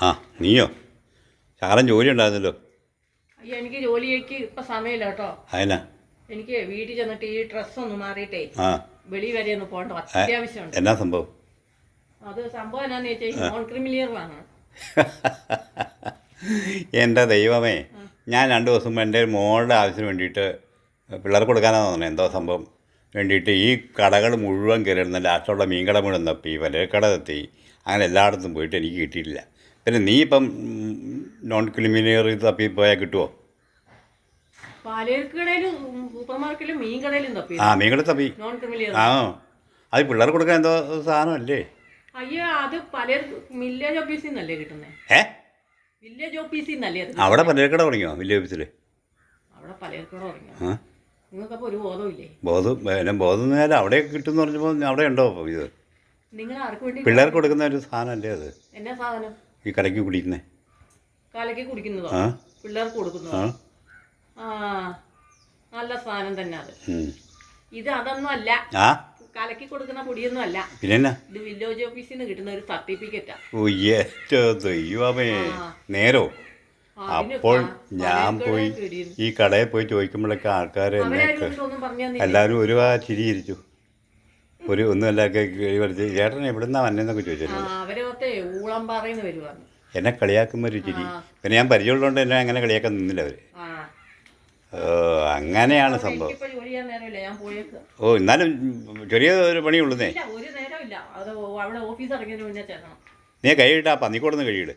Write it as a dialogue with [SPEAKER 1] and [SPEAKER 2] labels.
[SPEAKER 1] ആ നീയോ? ശകലം ജോലി ഉണ്ടായിരുന്നല്ലോ.
[SPEAKER 2] അയ്യോ എനിക്ക് ജോലിക്ക് ഇപ്പം സമയമില്ല കേട്ടോ.
[SPEAKER 1] അതിനാ?
[SPEAKER 2] എനിക്ക് വീട്ടിൽ ചെന്നിട്ട് ഈ ഡ്രസ്സൊന്ന് മാറിയിട്ടേ
[SPEAKER 1] ആ
[SPEAKER 2] വെളി വരെ ഒന്ന് പോകേണ്ട അത്യാവശ്യമുണ്ട്.
[SPEAKER 1] എന്നാ സംഭവം?
[SPEAKER 2] അത് സംഭവം എന്നാന്ന് വെച്ചാൽ നോൺ ക്രിമിലിയർ വാങ്ങണം.
[SPEAKER 1] എൻ്റെ ദൈവമേ, ഞാൻ 2 ദിവസം മുമ്പ് എൻ്റെ മോളുടെ ആവശ്യത്തിന് വേണ്ടിയിട്ട് പിള്ളേർക്ക് കൊടുക്കാനാണ് തോന്നുന്നത് എന്തോ സംഭവം വേണ്ടിയിട്ട് ഈ കടകൾ മുഴുവൻ കയറിയിരുന്ന ലാസ്റ്റുള്ള മീൻകട മുഴുവൻ തപ്പി, പലചരക്കട തപ്പി, അങ്ങനെ എല്ലായിടത്തും പോയിട്ട് എനിക്ക് കിട്ടിയിട്ടില്ല. പിന്നെ നീ ഇപ്പം നോൺ ക്രിമിലിയർ തപ്പി പോയാൽ കിട്ടുമോ?
[SPEAKER 2] പാലക്കടയിലും സൂപ്പർ മാർക്കറ്റിലും മീൻ കടയിലും തപ്പി.
[SPEAKER 1] ആ മീൻകട തപ്പി.
[SPEAKER 2] Non creamy layer.
[SPEAKER 1] ആ അത് പിള്ളേർക്ക് കൊടുക്കാൻ എന്തോ സാധനമല്ലേ?
[SPEAKER 2] അയ്യോ അത് പല വില്ലേജ് ഓഫീസിൽ നിന്നല്ലേ കിട്ടുന്നത്. വില്ലേജ് ഓഫീസിൽ നിന്നല്ലേ അത്.
[SPEAKER 1] അവിടെ പലചരക്കട തുടങ്ങിയോ വില്ലേജ് ഓഫീസിൽ?
[SPEAKER 2] അവിടെ പലചരക്കട തുടങ്ങിയോ? നിങ്ങൾക്കപ്പോൾ ഒരു ബോധമില്ലേ?
[SPEAKER 1] ബോധം നേരം അവിടെ കിട്ടുമെന്ന് പറഞ്ഞപ്പോൾ അവിടെ ഉണ്ടോ ഇത്?
[SPEAKER 2] നിങ്ങൾ ആർക്ക് വേണ്ടി
[SPEAKER 1] പിള്ളേർക്ക് കൊടുക്കുന്ന ഒരു സാധനമല്ലേ അത്?
[SPEAKER 2] എന്നാ സാധനം?
[SPEAKER 1] ഈ കലക്കി കുടിക്കുന്നേ.
[SPEAKER 2] കലക്കി കുടിക്കുന്നതോ? പിള്ളേർക്ക് കൊടുക്കുന്നതോ? ആ നല്ല സാധനം തന്നെ അത്. ഇത് അതൊന്നും അല്ല, കലക്കി കൊടുക്കുന്ന പൊടിയൊന്നും അല്ല.
[SPEAKER 1] പിന്നെ
[SPEAKER 2] ഇത് വില്ലേജ് ഓഫീസിൽ നിന്ന് കിട്ടുന്ന ഒരു സർട്ടിഫിക്കറ്റാ.
[SPEAKER 1] ദൈവമേ, നേരോ? അപ്പോൾ ഞാൻ പോയി ഈ കടയിൽ പോയി ചോദിക്കുമ്പോഴൊക്കെ ആൾക്കാർ എല്ലാവരും ഒരു ചിരിയിരിച്ചു. ഒന്നുമല്ല ചേട്ടൻ എവിടുന്നാ വന്നതെന്നൊക്കെ ചോദിച്ചല്ലോ. എന്നെ കളിയാക്കുമ്പോൾ ഒരു ചിരി. പിന്നെ ഞാൻ പരിചയമുള്ളതുകൊണ്ട് എന്നെ അങ്ങനെ കളിയാക്കാൻ നിന്നില്ല അവർ. അങ്ങനെയാണ് സംഭവം. എന്നാലും ചെറിയ ഒരു പണിയുള്ളൂന്നേ. നീ കഴിയിട്ടാ പന്നിക്കോടൊന്ന് കഴിയിട്.